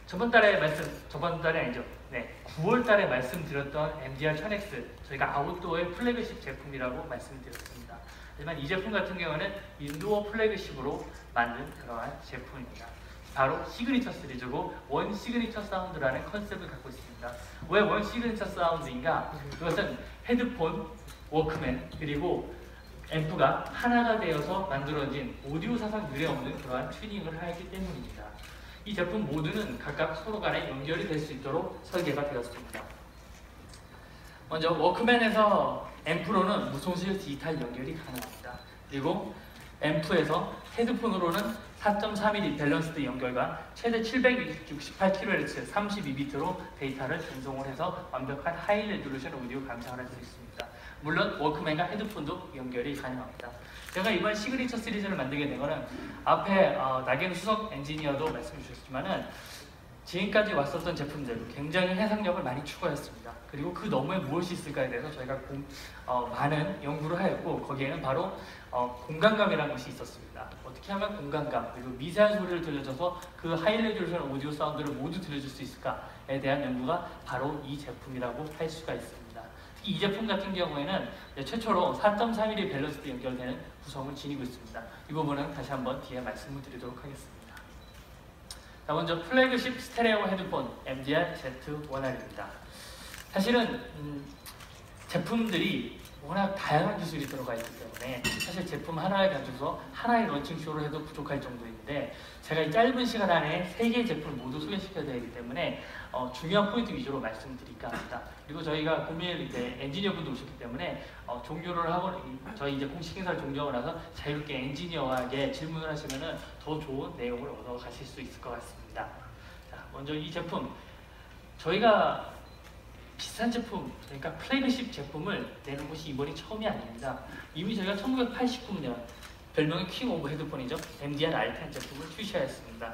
저번 달에 아니죠. 네, 9월 달에 말씀드렸던 MDR 1000X 저희가 아웃도어의 플래그십 제품이라고 말씀드렸습니다. 하지만 이 제품 같은 경우는 인도어 플래그십으로 만든 그러한 제품입니다. 바로 시그니처 시리즈고 원 시그니처 사운드라는 컨셉을 갖고 있습니다. 왜 원 시그니처 사운드인가? 그것은 헤드폰, 워크맨, 그리고 앰프가 하나가 되어서 만들어진 오디오 사상 유례없는 그러한 튜닝을 하였기 때문입니다. 이 제품 모두는 각각 서로 간에 연결이 될 수 있도록 설계가 되었습니다. 먼저 워크맨에서 앰프로는 무손실 디지털 연결이 가능합니다. 그리고 앰프에서 헤드폰으로는 4.3mm 밸런스드 연결과 최대 768kHz 32비트로 데이터를 전송을 해서 완벽한 하이 레졸루션 오디오 감상을 할 수 있습니다. 물론 워크맨과 헤드폰도 연결이 가능합니다. 제가 이번 시그니처 시리즈를 만들게 된 거는 앞에 나경 수석 엔지니어도 말씀해 주셨지만은 지금까지 왔었던 제품들 굉장히 해상력을 많이 추구했습니다. 그리고 그 너머에 무엇이 있을까에 대해서 저희가 많은 연구를 하였고 거기에는 바로 공간감이라는 것이 있었습니다. 어떻게 하면 공간감 그리고 미세한 소리를 들려줘서 그 하이 레졸루션 오디오 사운드를 모두 들려줄 수 있을까에 대한 연구가 바로 이 제품이라고 할 수가 있습니다. 특히 이 제품 같은 경우에는 최초로 4.3mm 밸런스드 연결되는 구성을 지니고 있습니다. 이 부분은 다시 한번 뒤에 말씀을 드리도록 하겠습니다. 자, 먼저 플래그십 스테레오 헤드폰 MDR Z1R입니다. 사실은 제품들이 워낙 다양한 기술이 들어가 있기 때문에 사실 제품 하나를 가지고서 하나의 런칭쇼를 해도 부족할 정도인데 제가 이 짧은 시간 안에 3개의 제품을 모두 소개시켜야 되기 때문에 중요한 포인트 위주로 말씀드릴까 합니다. 그리고 저희가 금일 이제 엔지니어분도 오셨기 때문에 종료를 하고 저희 이제 공식 행사를 종료하고 나서 자유롭게 엔지니어에게 질문을 하시면은 더 좋은 내용을 얻어 가실 수 있을 것 같습니다. 자, 먼저 이 제품 저희가 비싼 제품, 그러니까 플래그십 제품을 내는 것이 이번이 처음이 아닙니다. 이미 저희가 1989년 별명이 킹 오브 헤드폰이죠. MDR R10 제품을 출시하였습니다.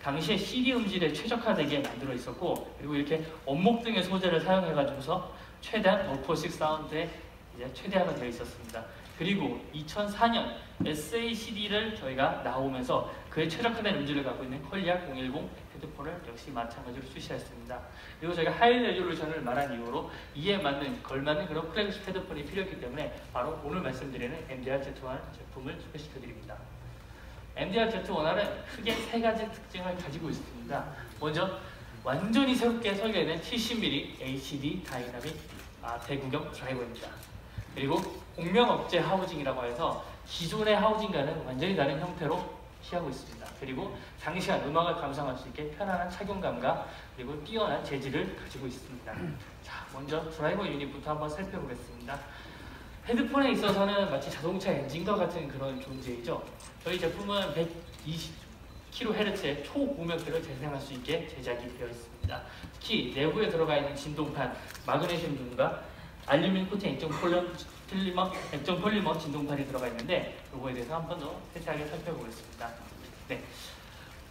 당시에 CD 음질에 최적화되게 만들어 있었고 그리고 이렇게 원목 등의 소재를 사용해가지고서 최대한 어쿠스틱 사운드에 이제 최대화가 되어 있었습니다. 그리고 2004년 SACD를 저희가 나오면서 그에 최적화된 음질을 갖고 있는 컬리아 010 헤드폰을 역시 마찬가지로 출시했습니다. 그리고 저희가 하이 레졸루션을 말한 이유로 이에 맞는 걸맞는 그런 플래그십 헤드폰이 필요했기 때문에 바로 오늘 말씀드리는 MDR Z1R 제품을 소개시켜드립니다. MDR Z1R은 크게 3가지 특징을 가지고 있습니다. 먼저 완전히 새롭게 설계된 70mm HD 다이나믹 대구경 드라이버입니다. 그리고 공명 억제 하우징이라고 해서 기존의 하우징과는 완전히 다른 형태로 취하고 있습니다. 그리고 장시간 음악을 감상할 수 있게 편안한 착용감과 그리고 뛰어난 재질을 가지고 있습니다. 자, 먼저 드라이버 유닛부터 한번 살펴보겠습니다. 헤드폰에 있어서는 마치 자동차 엔진과 같은 그런 존재이죠. 저희 제품은 120kHz의 초고명대를 재생할 수 있게 제작이 되어 있습니다. 특히 내부에 들어가 있는 진동판, 마그네슘 줌과 알루미늄 코팅 액정 폴리머 진동판이 들어가 있는데 이거에 대해서 한 번 더 세세하게 살펴보겠습니다. 네.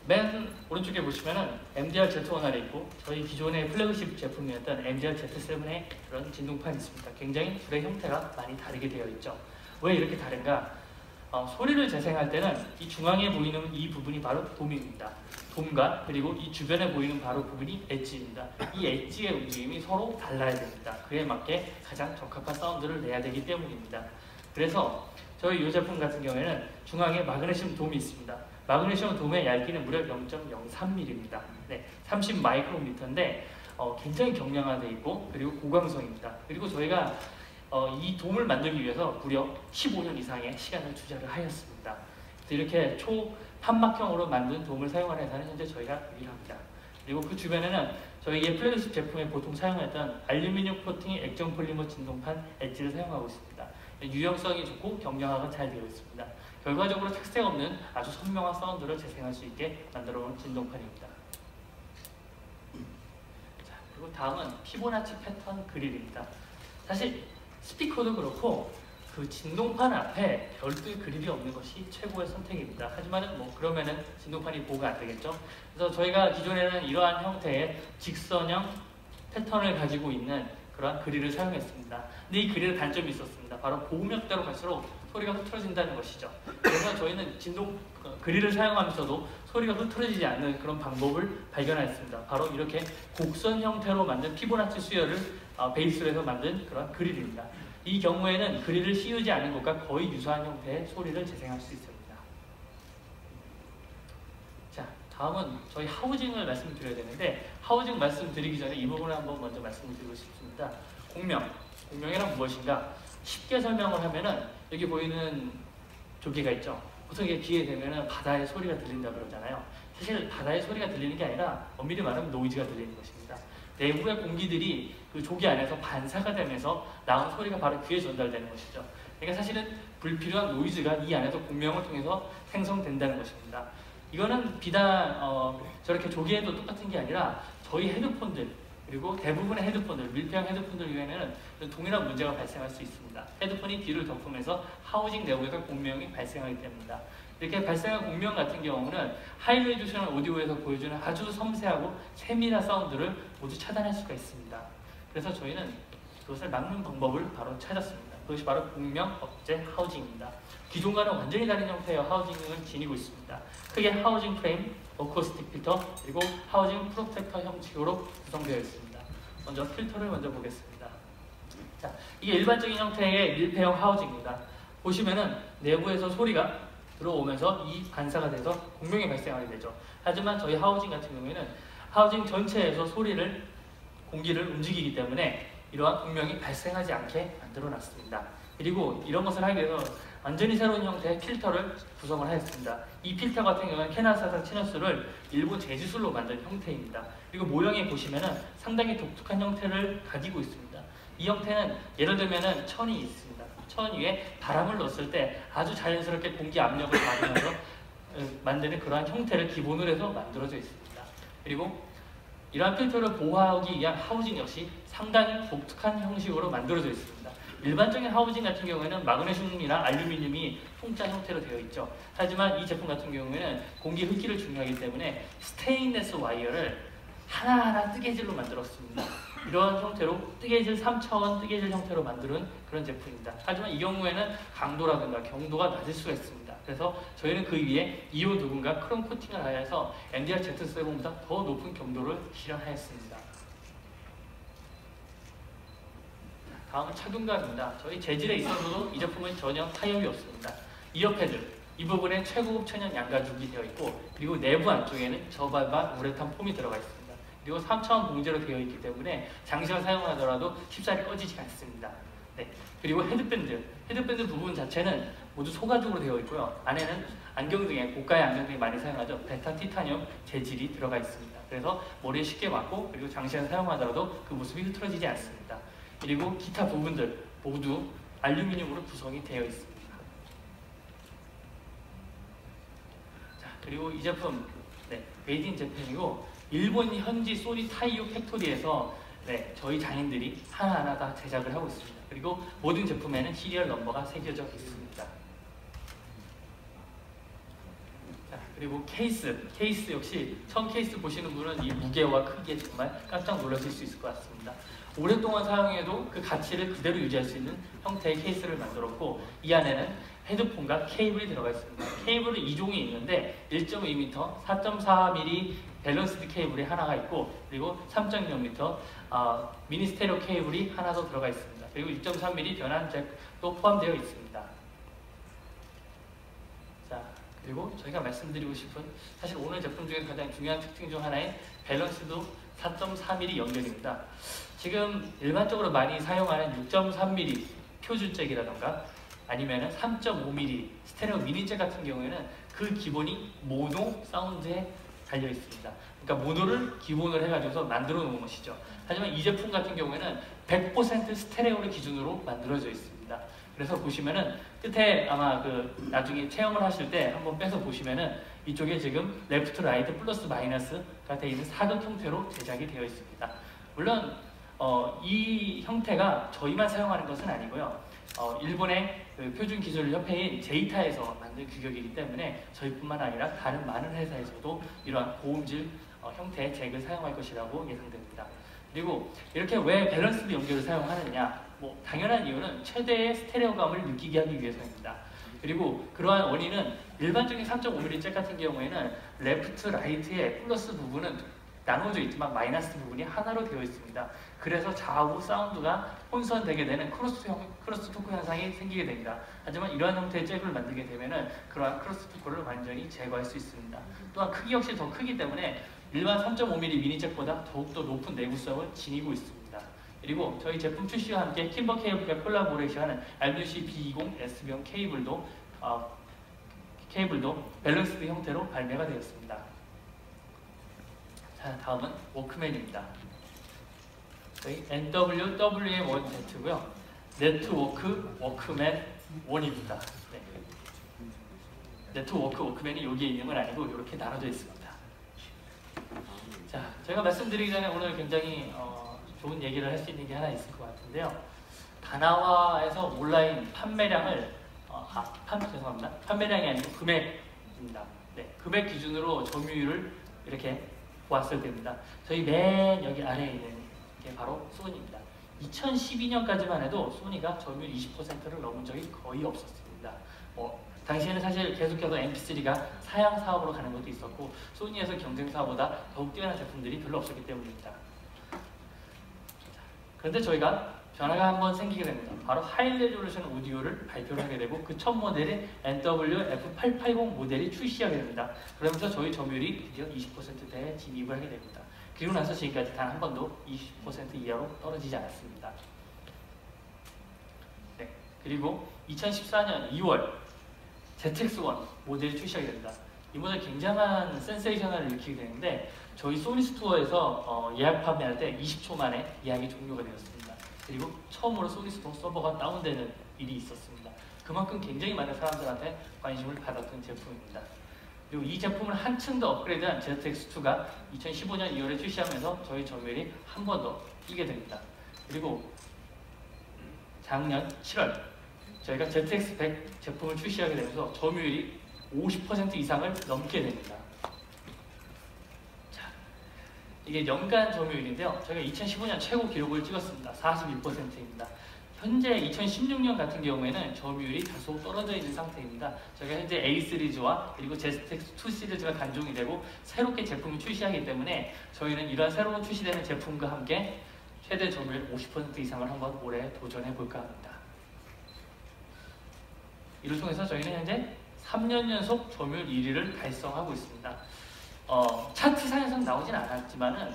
맨 오른쪽에 보시면은 MDR Z1R이 있고 저희 기존의 플래그십 제품이었던 MDR Z7의 그런 진동판이 있습니다. 굉장히 둘의 형태가 많이 다르게 되어 있죠. 왜 이렇게 다른가? 소리를 재생할 때는 이 중앙에 보이는 이 부분이 바로 돔입니다. 돔과 그리고 이 주변에 보이는 바로 부분이 엣지입니다. 이 엣지의 움직임이 서로 달라야 됩니다. 그에 맞게 가장 적합한 사운드를 내야 되기 때문입니다. 그래서 저희 이 제품 같은 경우에는 중앙에 마그네슘 돔이 있습니다. 마그네슘 돔의 얇기는 무려 0.03mm입니다. 네, 30 마이크로미터인데 굉장히 경량화되어 있고 그리고 고광성입니다. 그리고 저희가 이 돔을 만들기 위해서 무려 15년 이상의 시간을 투자를 하였습니다. 이렇게 초판막형으로 만든 돔을 사용하는 회사는 현재 저희가 유일합니다. 그리고 그 주변에는 저희의 플래그십 제품에 보통 사용했던 알루미늄 코팅 액정 폴리머 진동판 엣지를 사용하고 있습니다. 유형성이 좋고 경량화가 잘 되어 있습니다. 결과적으로 특색 없는 아주 선명한 사운드를 재생할 수 있게 만들어온 진동판입니다. 자, 그리고 다음은 피보나치 패턴 그릴입니다. 사실 스피커도 그렇고 그 진동판 앞에 별도의 그릴이 없는 것이 최고의 선택입니다. 하지만은 뭐 그러면은 진동판이 보호가 안 되겠죠. 그래서 저희가 기존에는 이러한 형태의 직선형 패턴을 가지고 있는 그러한 그릴을 사용했습니다. 근데 이 그릴의 단점이 있었습니다. 바로 고음역대로 갈수록 소리가 흐트러진다는 것이죠. 그래서 저희는 진동 그릴을 사용하면서도 소리가 흐트러지지 않는 그런 방법을 발견하였습니다. 바로 이렇게 곡선 형태로 만든 피보나치 수열을 베이스로 해서 만든 그런 그릴입니다. 이 경우에는 그릴을 씌우지 않은 것과 거의 유사한 형태의 소리를 재생할 수 있습니다. 자, 다음은 저희 하우징을 말씀드려야 되는데, 하우징 말씀드리기 전에 이 부분을 한번 먼저 말씀드리고 싶습니다. 공명이란 무엇인가? 쉽게 설명을 하면은 여기 보이는 조개가 있죠. 보통 이게 귀에 대면은 바다의 소리가 들린다 그러잖아요. 사실 바다의 소리가 들리는 게 아니라 엄밀히 말하면 노이즈가 들리는 것입니다. 내부의 공기들이 그 조개 안에서 반사가 되면서 나온 소리가 바로 귀에 전달되는 것이죠. 그러니까 사실은 불필요한 노이즈가 이 안에서 공명을 통해서 생성된다는 것입니다. 이거는 비단 저렇게 조개에도 똑같은 게 아니라 저희 헤드폰들, 그리고 대부분의 헤드폰들, 밀폐형 헤드폰들 외에는 동일한 문제가 발생할 수 있습니다. 헤드폰이 뒤를 덮으면서 하우징 내부에서 공명이 발생하기 때문입니다. 이렇게 발생한 공명 같은 경우는 하이 레조션 오디오에서 보여주는 아주 섬세하고 세밀한 사운드를 모두 차단할 수가 있습니다. 그래서 저희는 그것을 막는 방법을 바로 찾았습니다. 그것이 바로 공명 억제 하우징입니다. 기존과는 완전히 다른 형태의 하우징을 지니고 있습니다. 크게 하우징 프레임, 어쿠스틱 필터, 그리고 하우징 프로텍터 형식으로 구성되어 있습니다. 먼저 필터를 먼저 보겠습니다. 자, 이게 일반적인 형태의 밀폐형 하우징입니다. 보시면은 내부에서 소리가 들어오면서 이 반사가 돼서 공명이 발생하게 되죠. 하지만 저희 하우징 같은 경우에는 하우징 전체에서 공기를 움직이기 때문에 이러한 공명이 발생하지 않게 만들어 놨습니다. 그리고 이런 것을 하기 위해서 완전히 새로운 형태의 필터를 구성을 하였습니다. 이 필터 같은 경우는 캐나사사 치너스를 일본 제지술로 만든 형태입니다. 그리고 모형에 보시면은 상당히 독특한 형태를 가지고 있습니다. 이 형태는 예를 들면은 천이 있습니다. 천 위에 바람을 넣었을 때 아주 자연스럽게 공기 압력을 받으면서 만드는 그러한 형태를 기본으로 해서 만들어져 있습니다. 그리고 이러한 필터를 보호하기 위한 하우징 역시 상당히 독특한 형식으로 만들어져 있습니다. 일반적인 하우징 같은 경우에는 마그네슘이나 알루미늄이 통짜 형태로 되어 있죠. 하지만 이 제품 같은 경우에는 공기 흡기를 중요하기 때문에 스테인레스 와이어를 하나하나 뜨개질로 만들었습니다. 이런 형태로 뜨개질 3차원 뜨개질 형태로 만드는 그런 제품입니다. 하지만 이 경우에는 강도라든가 경도가 낮을 수가 있습니다. 그래서 저희는 그 위에 이온 도금과 크롬 코팅을 하여서 MDR-Z7보다 더 높은 경도를 실현하였습니다. 다음은 착용감입니다. 저희 재질에 있어서도 이 제품은 전혀 타협이 없습니다. 이어패드, 이 부분에 최고급 천연 양가죽이 되어 있고, 그리고 내부 안쪽에는 저발반 우레탄 폼이 들어가 있습니다. 그리고 3차원 봉제로 되어 있기 때문에 장시간 사용하더라도 쉽사리 꺼지지 않습니다. 네. 그리고 헤드밴드 부분 자체는 모두 소가죽으로 되어 있고요. 안에는 안경 등에 고가의 안경 등에 많이 사용하죠. 베타 티타늄 재질이 들어가 있습니다. 그래서 머리에 쉽게 맞고, 그리고 장시간 사용하더라도 그 모습이 흐트러지지 않습니다. 그리고 기타 부분들 모두 알루미늄으로 구성이 되어 있습니다. 자, 그리고 이 제품 메이드 인 재팬이고, 일본 현지 소니 타이오 팩토리에서 저희 장인들이 하나하나 다 제작을 하고 있습니다. 그리고 모든 제품에는 시리얼 넘버가 새겨져 있습니다. 자, 그리고 케이스 역시 처음 케이스 보시는 분은 이 무게와 크기에 정말 깜짝 놀라실 수 있을 것 같습니다. 오랫동안 사용해도 그 가치를 그대로 유지할 수 있는 형태의 케이스를 만들었고, 이 안에는 헤드폰과 케이블이 들어가 있습니다. 케이블은 2종이 있는데 1.2m, 4.4mm 밸런스드 케이블이 하나가 있고, 그리고 3.0m 미니 스테레오 케이블이 하나 더 들어가 있습니다. 그리고 2.3mm 변환 잭도 포함되어 있습니다. 자, 그리고 저희가 말씀드리고 싶은, 사실 오늘 제품 중에 가장 중요한 특징 중 하나인 밸런스도 4.4mm 연결입니다. 지금 일반적으로 많이 사용하는 6.3mm 표준잭이라던가 아니면 3.5mm 스테레오 미니잭 같은 경우에는 그 기본이 모노 사운드에 달려 있습니다. 그러니까 모노를 기본으로 해가지고서 만들어 놓은 것이죠. 하지만 이 제품 같은 경우에는 100% 스테레오를 기준으로 만들어져 있습니다. 그래서 보시면은 끝에 아마 나중에 체험을 하실 때 한번 빼서 보시면은 이쪽에 지금 레프트, 라이트, 플러스, 마이너스가 되어 있는 사각 형태로 제작이 되어 있습니다. 물론 이 형태가 저희만 사용하는 것은 아니고요. 일본의 표준 기술 협회인 제이타에서 만든 규격이기 때문에 저희뿐만 아니라 다른 많은 회사에서도 이러한 고음질 형태의 잭을 사용할 것이라고 예상됩니다. 그리고 이렇게 왜 밸런스드 연결을 사용하느냐? 뭐 당연한 이유는 최대의 스테레오감을 느끼게 하기 위해서입니다. 그리고 그러한 원인은 일반적인 3.5mm 잭 같은 경우에는 레프트, 라이트의 플러스 부분은 나눠져 있지만 마이너스 부분이 하나로 되어 있습니다. 그래서 좌우 사운드가 혼선되게 되는 크로스 토크 현상이 생기게 됩니다. 하지만 이러한 형태의 잭을 만들게 되면은 그러한 크로스 토크를 완전히 제거할 수 있습니다. 또한 크기 역시 더 크기 때문에 일반 3.5mm 미니 잭보다 더욱더 높은 내구성을 지니고 있습니다. 그리고 저희 제품 출시와 함께 킴버 케이블과 콜라보레이션하는 RWC B20 S병 케이블도 밸런스드 형태로 발매가 되었습니다. 자, 다음은 워크맨입니다. 저희 NWWM1Z고요. 네트워크 워크맨 1입니다. 네. 네트워크 워크맨이 여기에 있는 건 아니고 이렇게 나눠져 있습니다. 자, 제가 말씀드리기 전에 오늘 굉장히 좋은 얘기를 할 수 있는 게 하나 있을 것 같은데요. 다나와에서 온라인 판매량을 죄송합니다. 판매량이 아니고 금액입니다. 네, 금액 기준으로 점유율을 이렇게 보았을 때입니다. 저희 맨 여기 아래에 있는 게 바로 소니입니다. 2012년까지만 해도 소니가 점유율 20%를 넘은 적이 거의 없었습니다. 당시에는 사실 계속해서 MP3가 사양 사업으로 가는 것도 있었고 소니에서 경쟁사보다 더욱 뛰어난 제품들이 별로 없었기 때문입니다. 그런데 저희가 변화가 한번 생기게 됩니다. 바로 하이 레졸루션 오디오를 발표를 하게 되고 그 첫 모델인 NW-F880 모델이 출시하게 됩니다. 그러면서 저희 점유율이 드디어 20%대에 진입을 하게 됩니다. 그리고 나서 지금까지 단 한 번도 20% 이하로 떨어지지 않았습니다. 네, 그리고 2014년 2월 ZX-1 모델이 출시하게 됩니다. 이 모델 굉장한 센세이션을 일으키게 되는데 저희 소니 스토어에서 예약 판매할 때 20초 만에 예약이 종료가 되었습니다. 그리고 처음으로 소니 스토어 서버가 다운되는 일이 있었습니다. 그만큼 굉장히 많은 사람들한테 관심을 받았던 제품입니다. 그리고 이 제품을 한층 더 업그레이드한 ZX2가 2015년 2월에 출시하면서 저희 점유율이 한 번 더 뛰게 됩니다. 그리고 작년 7월 저희가 ZX100 제품을 출시하게 되면서 점유율이 50% 이상을 넘게 됩니다. 자, 이게 연간 점유율인데요. 저희가 2015년 최고 기록을 찍었습니다. 41%입니다. 현재 2016년 같은 경우에는 점유율이 다소 떨어져 있는 상태입니다. 저희가 현재 A 시리즈와 그리고 ZX2 시리즈가 간종이 되고 새롭게 제품을 출시하기 때문에 저희는 이러한 새로운 출시되는 제품과 함께 최대 점유율 50% 이상을 한번 올해 도전해 볼까 합니다. 이를 통해서 저희는 현재 3년 연속 점유율 1위를 달성하고 있습니다. 차트상에서는 나오진 않았지만은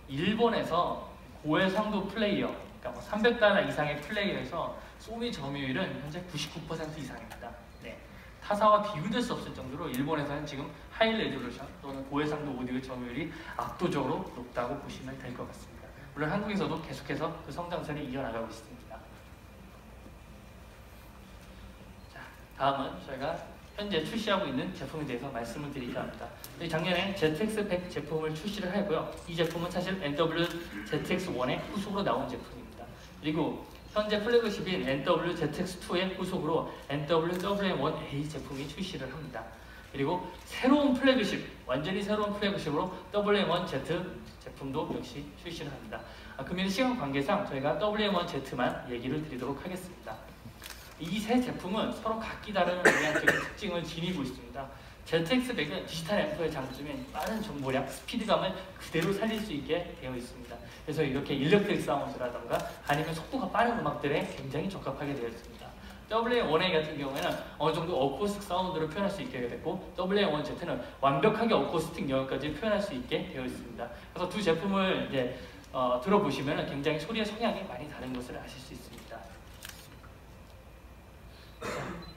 일본에서 고해상도 플레이어, 그러니까 뭐 $300 이상의 플레이어에서 소니 점유율은 현재 99% 이상입니다. 네. 타사와 비교될 수 없을 정도로 일본에서는 지금 하이 레졸루션 또는 고해상도 오디오 점유율이 압도적으로 높다고 보시면 될 것 같습니다. 물론 한국에서도 계속해서 그 성장세를 이어나가고 있습니다. 다음은 저희가 현재 출시하고 있는 제품에 대해서 말씀을 드리려 합니다. 작년에 ZX100 제품을 출시를 하고요. 이 제품은 사실 NW-ZX1의 후속으로 나온 제품입니다. 그리고 현재 플래그십인 NW-ZX2의 후속으로 NW-WM1A 제품이 출시를 합니다. 그리고 새로운 플래그십, 완전히 새로운 플래그십으로 WM1Z 제품도 역시 출시를 합니다. 그러면 시간 관계상 저희가 WM1Z만 얘기를 드리도록 하겠습니다. 이 세 제품은 서로 각기 다른 외향적인 특징을 지니고 있습니다. ZX100은 디지털 앰프의 장점인 빠른 정보량, 스피드감을 그대로 살릴 수 있게 되어 있습니다. 그래서 이렇게 일렉트릭 사운드라던가 아니면 속도가 빠른 음악들에 굉장히 적합하게 되어 있습니다. WM1A 같은 경우에는 어느 정도 어쿠스틱 사운드를 표현할 수 있게 됐고 WM1Z는 완벽하게 어쿠스틱 영역까지 표현할 수 있게 되어 있습니다. 그래서 두 제품을 이제 들어보시면 굉장히 소리의 성향이 많이 다른 것을 아실 수 있습니다.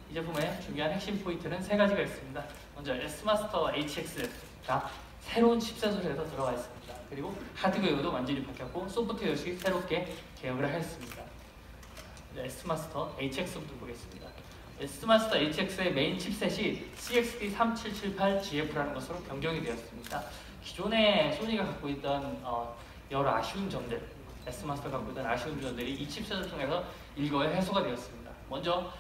이 제품의 중요한 핵심 포인트는 세 가지가 있습니다. 먼저 S마스터 HX가 새로운 칩셋으로 들어가 있습니다. 그리고 하드웨어도 완전히 바뀌었고 소프트웨어 역시 새롭게 개혁을 했습니다. S마스터 HX부터 보겠습니다. S마스터 HX의 메인 칩셋이 CXD3778GF라는 것으로 변경이 되었습니다. 기존에 소니가 갖고 있던 여러 아쉬운 점들, S마스터가 갖고 있던 아쉬운 점들이 이 칩셋을 통해서 일거에 해소가 되었습니다. 먼저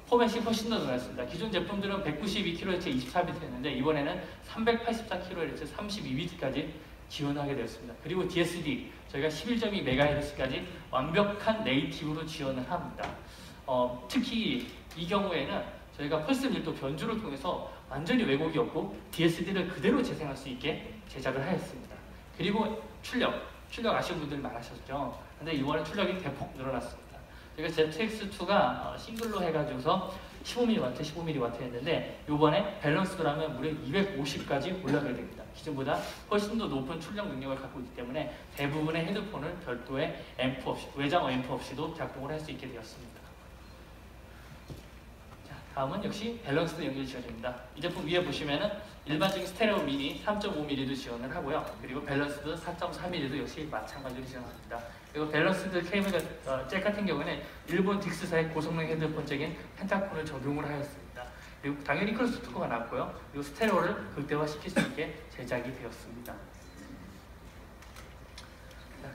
포맷이 훨씬 더 늘었습니다. 기존 제품들은 192kHz 24비트였는데 이번에는 384kHz 32비트까지 지원하게 되었습니다. 그리고 DSD 저희가 11.2MHz까지 완벽한 네이티브로 지원을 합니다. 특히 이 경우에는 저희가 펄스 밀도 변주를 통해서 완전히 왜곡이 없고 DSD를 그대로 재생할 수 있게 제작을 하였습니다. 그리고 출력 아시는 분들이 많으셨죠. 근데 이번에 출력이 대폭 늘어났습니다. 저희가 ZX2가 싱글로 해가지고서 15mW, 15mW 했는데 이번에 밸런스드라면 무려 250까지 올라가게 됩니다. 기존보다 훨씬 더 높은 출력 능력을 갖고 있기 때문에 대부분의 헤드폰을 별도의 앰프 없이, 외장 앰프 없이도 작동을 할 수 있게 되었습니다. 자, 다음은 역시 밸런스드 연결 지원입니다. 이 제품 위에 보시면은 일반적인 스테레오 미니 3.5mm도 지원을 하고요. 그리고 밸런스드 4.3mm도 역시 마찬가지로 지원합니다. 그리고 밸런스드 케이블 잭 같은 경우에는 일본 딕스사의 고성능 헤드폰적인 펜타콘을 적용을 하였습니다. 그리고 당연히 크로스 스피커가 나왔고요. 그리고 스테레오를 극대화시킬 수 있게 제작이 되었습니다.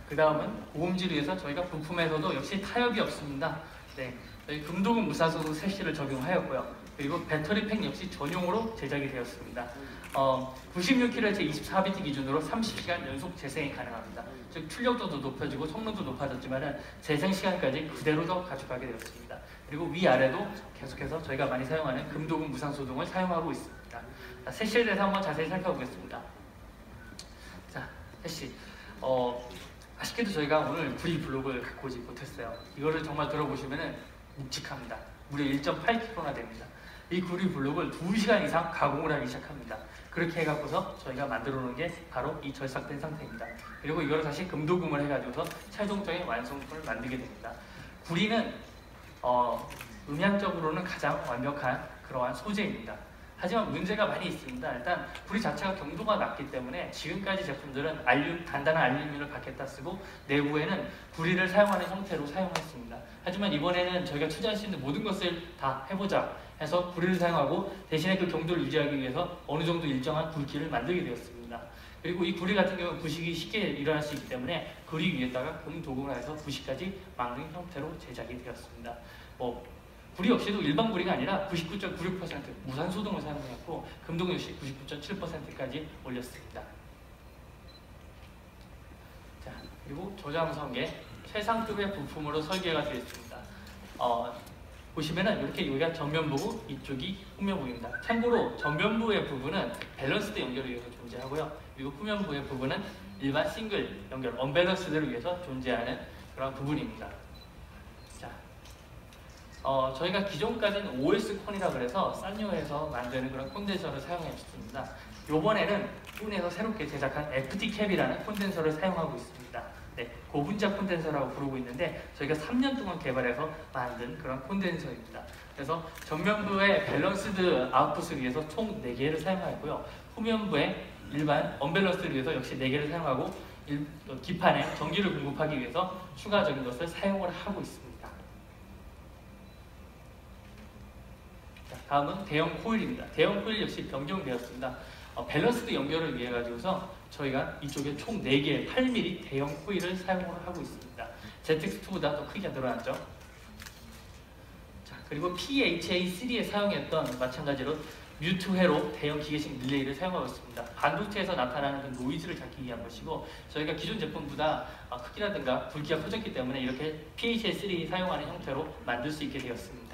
그 다음은 고음질을 위해서 저희가 부품에서도 역시 타협이 없습니다. 네, 저희 금도금 무사소도 세시를 적용하였고요. 그리고 배터리 팩 역시 전용으로 제작이 되었습니다. 96kHz 24비트 기준으로 30시간 연속 재생이 가능합니다. 즉 출력도 더 높아지고 성능도 높아졌지만 재생 시간까지 그대로 더 가져가게 되었습니다. 그리고 위아래도 계속해서 저희가 많이 사용하는 금도금 무상소동을 사용하고 있습니다. 자, 세시에 대해서 한번 자세히 살펴보겠습니다. 자, 세시. 아쉽게도 저희가 오늘 구리 블록을 갖고 오지 못했어요. 이거를 정말 들어보시면 묵직합니다. 무려 1.8kg나 됩니다. 이 구리 블록을 2시간 이상 가공을 하기 시작합니다. 그렇게 해갖고서 저희가 만들어 놓은 게 바로 이 절삭된 상태입니다. 그리고 이걸 다시 금도금을 해가지고서 최종적인 완성품을 만들게 됩니다. 구리는 음향적으로는 가장 완벽한 그러한 소재입니다. 하지만 문제가 많이 있습니다. 일단 구리 자체가 경도가 낮기 때문에 지금까지 제품들은 단단한 알루미늄을 박혔다 쓰고 내부에는 구리를 사용하는 형태로 사용했습니다. 하지만 이번에는 저희가 투자할 수 있는 모든 것을 다 해보자 해서 구리를 사용하고 대신에 그 경도를 유지하기 위해서 어느 정도 일정한 굵기를 만들게 되었습니다. 그리고 이 구리 같은 경우는 부식이 쉽게 일어날 수 있기 때문에 구리 위에다가 금도금을 해서 부식까지 막는 형태로 제작이 되었습니다. 구리 역시도 일반 구리가 아니라 99.96% 무산소동을 사용했고 금도금 역시 99.7%까지 올렸습니다. 자, 그리고 저장 설계 최상급의 부품으로 설계가 되어 있습니다. 보시면은 이렇게 여기가 전면부고 이쪽이 후면부입니다. 참고로 전면부의 부분은 밸런스드 연결을 위해서 존재하고요. 그리고 후면부의 부분은 일반 싱글 연결, 언밸런스드를 위해서 존재하는 그런 부분입니다. 자, 저희가 기존까지는 OS 콘이라 그래서 산요에서 만드는 그런 콘덴서를 사용했습니다. 이번에는 콘에서 새롭게 제작한 FT캡이라는 콘덴서를 사용하고 있습니다. 네, 고분자 콘덴서라고 부르고 있는데 저희가 3년 동안 개발해서 만든 그런 콘덴서입니다. 그래서 전면부의 밸런스드 아웃풋을 위해서 총 4개를 사용하였고요. 후면부의 일반 언밸런스를 위해서 역시 4개를 사용하고 기판에 전기를 공급하기 위해서 추가적인 것을 사용을 하고 있습니다. 자, 다음은 대형 코일입니다. 대형 코일 역시 변경되었습니다. 밸런스드 연결을 위해 가지고서 저희가 이쪽에 총 4개의 8mm 대형 코일을 사용을 하고 있습니다. ZX2보다 더 크게 늘어났죠. 자, 그리고 PHA3에 사용했던 마찬가지로 뮤트회로 대형 기계식 릴레이를 사용하고 있습니다. 반도체에서 나타나는 그 노이즈를 잡기 위한 것이고 저희가 기존 제품보다 크기라든가 굵기가 커졌기 때문에 이렇게 PHA3 사용하는 형태로 만들 수 있게 되었습니다.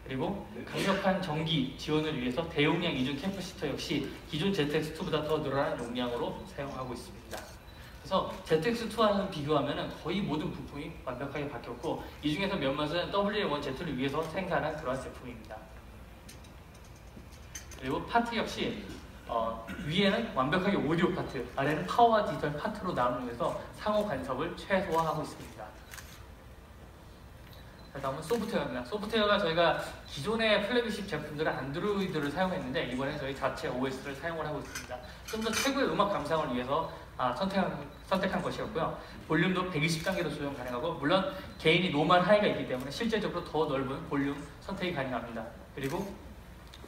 그리고 강력한 전기 지원을 위해서 대용량 이중 캐퍼시터 역시 기존 ZX2보다 더 늘어난 용량으로 사용하고 있습니다. 그래서 ZX2와는 비교하면 거의 모든 부품이 완벽하게 바뀌었고 이 중에서 몇몇은 WA1Z를 위해서 생산한 그런 제품입니다. 그리고 파트 역시 위에는 완벽하게 오디오 파트, 아래는 파워와 디지털 파트로 나누면서 상호 간섭을 최소화하고 있습니다. 다음은 소프트웨어입니다. 소프트웨어가 저희가 기존의 플래그십 제품들은 안드로이드를 사용했는데 이번에 저희 자체 OS를 사용을 하고 있습니다. 좀 더 최고의 음악 감상을 위해서 선택한 것이었고요. 볼륨도 120단계로 조정 가능하고 물론 개인이 노멀 하이가 있기 때문에 실제적으로 더 넓은 볼륨 선택이 가능합니다. 그리고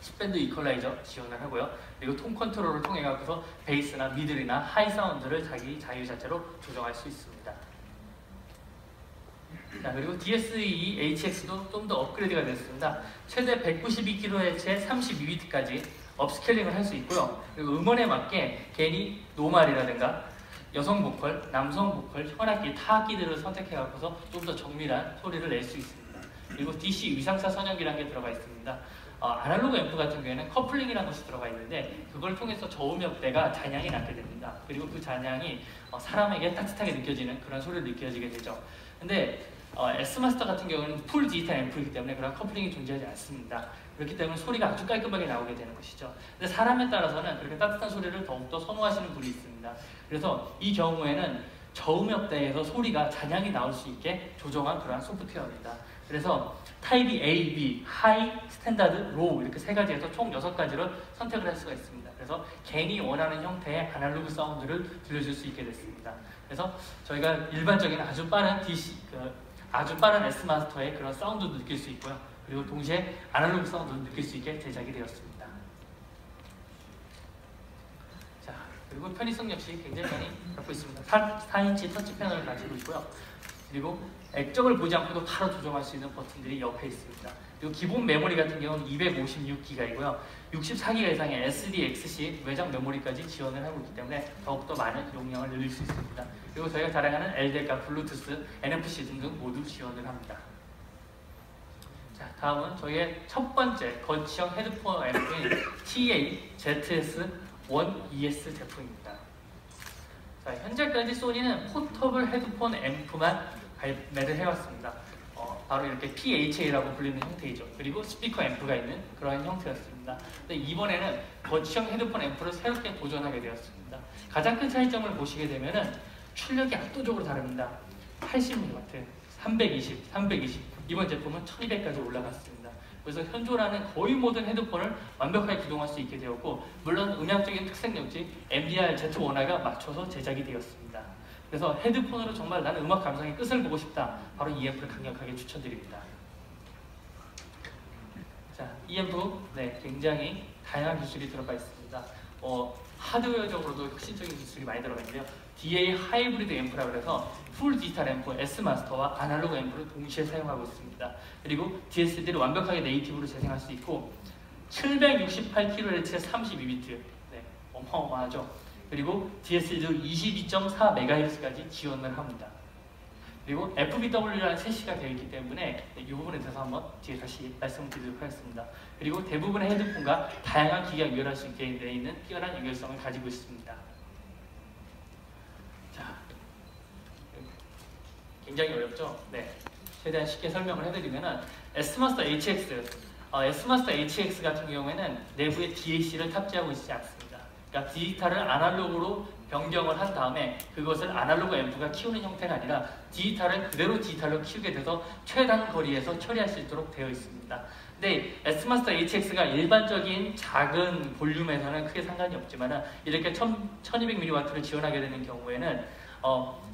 10밴드 이퀄라이저 지원을 하고요. 그리고 톤 컨트롤을 통해 갖고서 베이스나 미들이나 하이 사운드를 자기 자유자재로 조정할 수 있습니다. 자, 그리고 DSE HX도 좀 더 업그레이드가 됐습니다. 최대 192kHz에 32비트까지 업스케일링을 할 수 있고요. 그리고 음원에 맞게 개인이 노말이라든가 여성 보컬, 남성 보컬, 현악기, 타악기들을 선택해 갖고서 좀 더 정밀한 소리를 낼 수 있습니다. 그리고 DC 위상사 선형기라는 게 들어가 있습니다. 아날로그 앰프 같은 경우에는 커플링이라는 것이 들어가 있는데 그걸 통해서 저음역대가 잔향이 나게 됩니다. 그리고 그 잔향이 사람에게 따뜻하게 느껴지는 그런 소리를 느껴지게 되죠. 근데 S마스터 같은 경우는 풀 디지털 앰프이기 때문에 그런 커플링이 존재하지 않습니다. 그렇기 때문에 소리가 아주 깔끔하게 나오게 되는 것이죠. 근데 사람에 따라서는 그렇게 따뜻한 소리를 더욱더 선호하시는 분이 있습니다. 그래서 이 경우에는 저음역대에서 소리가 잔향이 나올 수 있게 조정한 그러한 소프트웨어입니다. 그래서 타입이 A, B, 하이, 스탠다드, 로우 이렇게 세 가지에서 총 6가지를 선택을 할 수가 있습니다. 그래서 개인이 원하는 형태의 아날로그 사운드를 들려줄 수 있게 됐습니다. 그래서 저희가 일반적인 아주 빠른 아주 빠른 S마스터의 그런 사운드도 느낄 수 있고요. 그리고 동시에 아날로그 사운드도 느낄 수 있게 제작이 되었습니다. 자, 그리고 편의성 역시 굉장히 많이 갖고 있습니다. 4인치 터치 패널을 가지고 있고요. 그리고 액정을 보지 않고도 바로 조정할 수 있는 버튼들이 옆에 있습니다. 그리고 기본 메모리 같은 경우는 256기가이고요. 64기가 이상의 SDXC 외장 메모리까지 지원을 하고 있기 때문에 더욱더 많은 용량을 늘릴 수 있습니다. 그리고 저희가 자랑하는 LDAC과 블루투스, NFC 등등 모두 지원을 합니다. 자, 다음은 저희의 첫 번째 거치형 헤드폰 앰프인 TA-ZS-1ES 제품입니다. 자, 현재까지 소니는 포터블 헤드폰 앰프만 발매를 해왔습니다. 바로 이렇게 PHA라고 불리는 형태이죠. 그리고 스피커 앰프가 있는 그런 형태였습니다. 근데 이번에는 거치형 헤드폰 앰프를 새롭게 도전하게 되었습니다. 가장 큰 차이점을 보시게 되면은 출력이 압도적으로 다릅니다. 80W, 320, 320, 이번 제품은 1200까지 올라갔습니다. 그래서 현존하는 거의 모든 헤드폰을 완벽하게 구동할 수 있게 되었고, 물론 음향적인 특색 역시 MDR Z1R과 맞춰서 제작이 되었습니다. 그래서 헤드폰으로 정말 나는 음악 감상의 끝을 보고 싶다, 바로 이 앰프를 강력하게 추천드립니다. 자, 이 앰프 굉장히 다양한 기술이 들어가 있습니다. 하드웨어적으로도 혁신적인 기술이 많이 들어가 있는데요. DA 하이브리드 앰프라고 해서 풀 디지털 앰프 S마스터와 아날로그 앰프를 동시에 사용하고 있습니다. 그리고 DSD를 완벽하게 네이티브로 재생할 수 있고 768kHz의 32비트, 어마어마하죠. 그리고 DSD 22.4MHz까지 지원을 합니다. 그리고 FBW라는 채시가 되어 있기 때문에 이 부분에 대해서 한번 뒤에 다시 말씀드리도록 하겠습니다. 그리고 대부분의 헤드폰과 다양한 기기가 유연할 수 있게 되어 있는 뛰어난 연결성을 가지고 있습니다. 자, 굉장히 어렵죠? 최대한 쉽게 설명을 해드리면은 S마스터 HX 같은 경우에는 내부에 DAC를 탑재하고 있지 않습니다. 그러니까 디지털을 아날로그로 변경을 한 다음에 그것을 아날로그 앰프가 키우는 형태가 아니라 디지털을 그대로 디지털로 키우게 돼서 최단 거리에서 처리할 수 있도록 되어 있습니다. 근데 S마스터 HX가 일반적인 작은 볼륨에서는 크게 상관이 없지만 이렇게 1200mW를 지원하게 되는 경우에는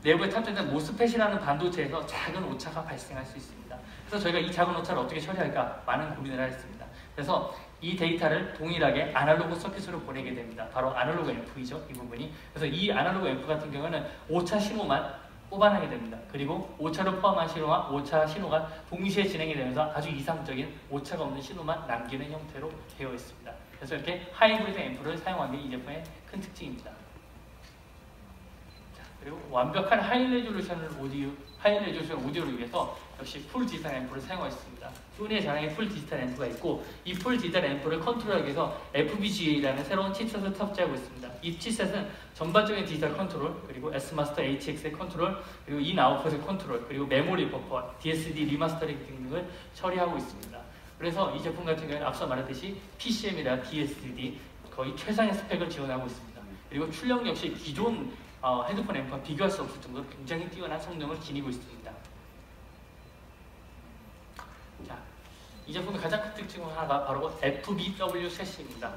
내부에 탑재된 모스펫이라는 반도체에서 작은 오차가 발생할 수 있습니다. 그래서 저희가 이 작은 오차를 어떻게 처리할까 많은 고민을 했습니다. 그래서 이 데이터를 동일하게 아날로그 서킷으로 보내게 됩니다. 바로 아날로그 앰프이죠, 이 부분이. 그래서 이 아날로그 앰프 같은 경우는 오차 신호만 뽑아내게 됩니다. 그리고 오차를 포함한 신호와 오차 신호가 동시에 진행이 되면서 아주 이상적인 오차가 없는 신호만 남기는 형태로 되어 있습니다. 그래서 이렇게 하이브리드 앰프를 사용한 게 이 제품의 큰 특징입니다. 자, 그리고 완벽한 하이레졸루션 오디오를 위해서 역시 풀 디지털 앰프를 사용하였습니다. 소니의 자랑의 풀 디지털 앰프가 있고 이 풀 디지털 앰프를 컨트롤하기 위해서 FPGA라는 새로운 칩셋을 탑재하고 있습니다. 이 칩셋은 전반적인 디지털 컨트롤, 그리고 S마스터 HX의 컨트롤, 그리고 인아웃풋의 컨트롤, 그리고 메모리 버퍼, DSD 리마스터링 등을 처리하고 있습니다. 그래서 이 제품 같은 경우는 앞서 말했듯이 PCM이나 DSD 거의 최상의 스펙을 지원하고 있습니다. 그리고 출력 역시 기존 헤드폰 앰프와 비교할 수 없을 정도로 굉장히 뛰어난 성능을 지니고 있습니다. 자, 이 제품의 가장 큰 특징 중 하나가 바로 FBW 셋입니다.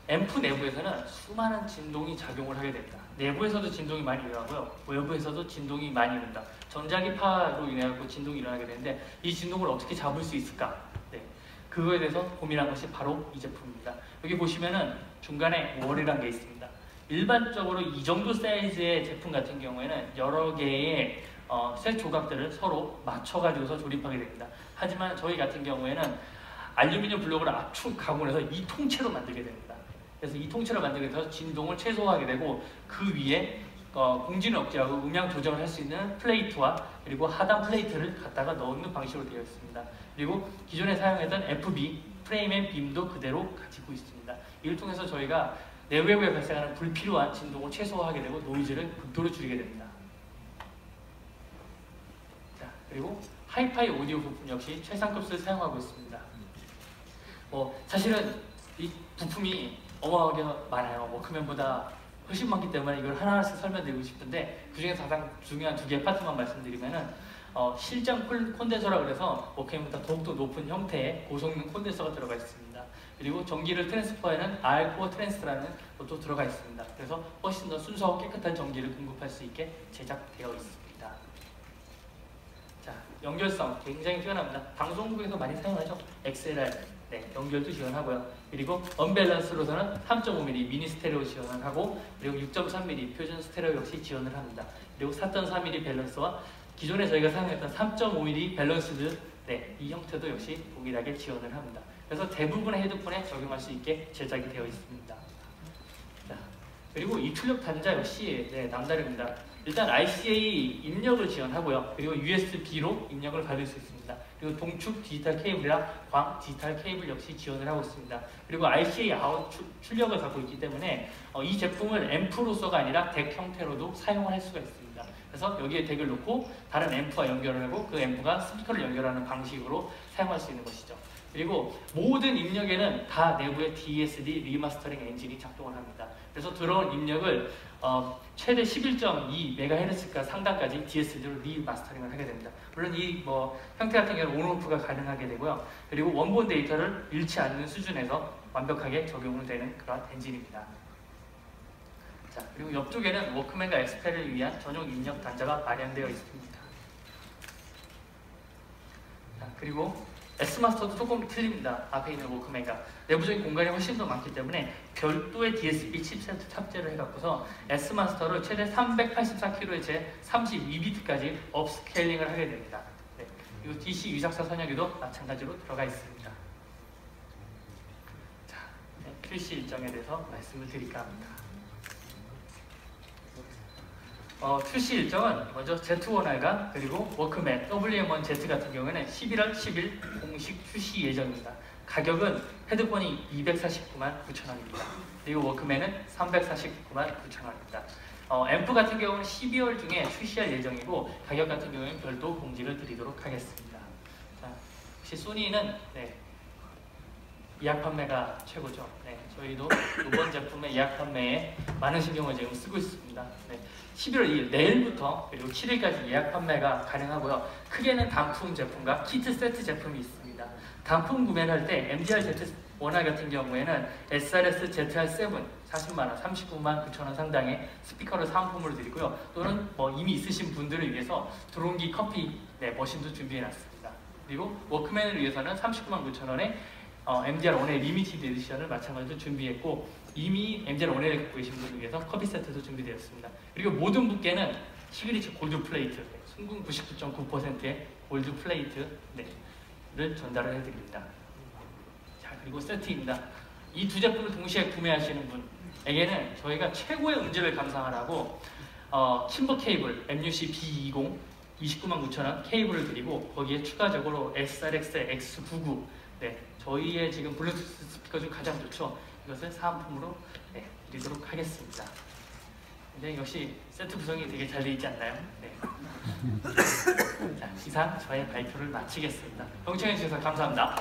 앰프 내부에서는 수많은 진동이 작용을 하게 됩니다. 내부에서도 진동이 많이 일어나고요, 외부에서도 진동이 많이 일어납니다. 전자기파로 인해 진동이 일어나게 되는데 이 진동을 어떻게 잡을 수 있을까? 그거에 대해서 고민한 것이 바로 이 제품입니다. 여기 보시면은 중간에 월이라는 게 있습니다. 일반적으로 이 정도 사이즈의 제품 같은 경우에는 여러 개의 셋 조각들을 서로 맞춰가지고서 조립하게 됩니다. 하지만 저희 같은 경우에는 알루미늄 블록을 압축 가공해서 이 통째로 만들게 됩니다. 그래서 이 통째로 만들게 돼서 진동을 최소화하게 되고 그 위에 공진을 억제하고 음향 조정을 할 수 있는 플레이트와 그리고 하단 플레이트를 갖다가 넣는 방식으로 되어 있습니다. 그리고 기존에 사용했던 FB 프레임 앤 빔도 그대로 가지고 있습니다. 이를 통해서 저희가 내외부에 발생하는 불필요한 진동을 최소화하게 되고 노이즈를 극도로 줄이게 됩니다. 자, 그리고 하이파이 오디오 부품 역시 최상급을 사용하고 있습니다. 사실은 이 부품이 어마어마하게 많아요. 워크맨보다 훨씬 많기 때문에 이걸 하나하나씩 설명드리고 싶은데 그 중에서 가장 중요한 두 개의 파트만 말씀드리면은 실전 콘덴서라 그래서 워크맨보다 더욱더 높은 형태의 고성능 콘덴서가 들어가 있습니다. 그리고 전기를 트랜스퍼하는 R코어 트랜스라는 것도 들어가 있습니다. 그래서 훨씬 더 순수하고 깨끗한 전기를 공급할 수 있게 제작되어 있습니다. 자, 연결성 굉장히 뛰어납니다. 방송국에서 많이 사용하죠. XLR 연결도 지원하고요. 그리고 언밸런스로서는 3.5mm 미니 스테레오 지원을 하고 그리고 6.3mm 표준 스테레오 역시 지원을 합니다. 그리고 4.3mm 밸런스와 기존에 저희가 사용했던 3.5mm 밸런스드 이 형태도 역시 동일하게 지원을 합니다. 그래서 대부분의 헤드폰에 적용할 수 있게 제작이 되어 있습니다. 자, 그리고 입출력 단자 역시 남다릅니다. 일단 RCA 입력을 지원하고요. 그리고 USB-B로 입력을 받을 수 있습니다. 그리고 동축 디지털 케이블이랑 광 디지털 케이블 역시 지원을 하고 있습니다. 그리고 RCA 아웃 출력을 갖고 있기 때문에 이 제품을 앰프로서가 아니라 덱 형태로도 사용을 할 수가 있습니다. 그래서 여기에 덱을 놓고 다른 앰프와 연결을 하고 그 앰프가 스피커를 연결하는 방식으로 사용할 수 있는 것이죠. 그리고 모든 입력에는 다 내부에 DSD 리마스터링 엔진이 작동을 합니다. 그래서 들어온 입력을 최대 11.2MHz가 상단까지 DSD로 리마스터링을 하게 됩니다. 물론 이 형태 같은 경우는 온오프가 가능하게 되고요. 그리고 원본 데이터를 잃지 않는 수준에서 완벽하게 적용을 되는 그런 엔진입니다. 자, 그리고 옆쪽에는 워크맨과 엑스펠을 위한 전용 입력 단자가 마련되어 있습니다. 자, 그리고 S마스터도 조금 틀립니다. 앞에 있는 워크맨과 내부적인 공간이 훨씬 더 많기 때문에 별도의 DSP 칩셋 탑재를 해갖고서 S마스터를 최대 384kHz 32비트까지 업스케일링을 하게 됩니다. 그리고 DC 유작사 선역에도 마찬가지로 들어가 있습니다. 자, 출시 일정에 대해서 말씀을 드릴까 합니다. 출시 일정은 먼저 Z1R과 그리고 워크맨 WM1Z 같은 경우에는 11월 10일 공식 출시 예정입니다. 가격은 헤드폰이 249만 9천원입니다. 그리고 워크맨은 349만 9천원입니다. 앰프 같은 경우는 12월 중에 출시할 예정이고 가격 같은 경우에는 별도 공지를 드리도록 하겠습니다. 자, 역시 소니는 예약 판매가 최고죠. 저희도 이번 제품의 예약 판매에 많은 신경을 지금 쓰고 있습니다. 11월 2일 내일부터 그리고 7일까지 예약 판매가 가능하고요. 크게는 단품 제품과 키트 세트 제품이 있습니다. 단품 구매를 할 때 MDR Z1R 같은 경우에는 SRS ZR7 40만원, 39만 9천원 상당의 스피커를 사은품으로 드리고요. 또는 이미 있으신 분들을 위해서 드론기 커피 머신도 준비해놨습니다. 그리고 워크맨을 위해서는 39만 9천원에 MDR1의 리미티드 에디션을 마찬가지로 준비했고 이미 MDR1을 갖고 계신 분을 위해서 커피 세트도 준비되었습니다. 그리고 모든 분께는 시그니처 골드 플레이트, 순금 99.9%의 골드 플레이트를 전달을 해드립니다. 자, 그리고 세트입니다. 이 두 제품을 동시에 구매하시는 분에게는 저희가 최고의 음질을 감상하라고 팀버 케이블 MUC B20 29만 9천원 케이블을 드리고 거기에 추가적으로 SRX X99 저희의 지금 블루투스 스피커 중 가장 좋죠. 이것을 사은품으로 드리도록 하겠습니다. 근데 역시 세트 구성이 되게 잘 되어 있지 않나요? 자, 이상 저의 발표를 마치겠습니다. 경청해 주셔서 감사합니다.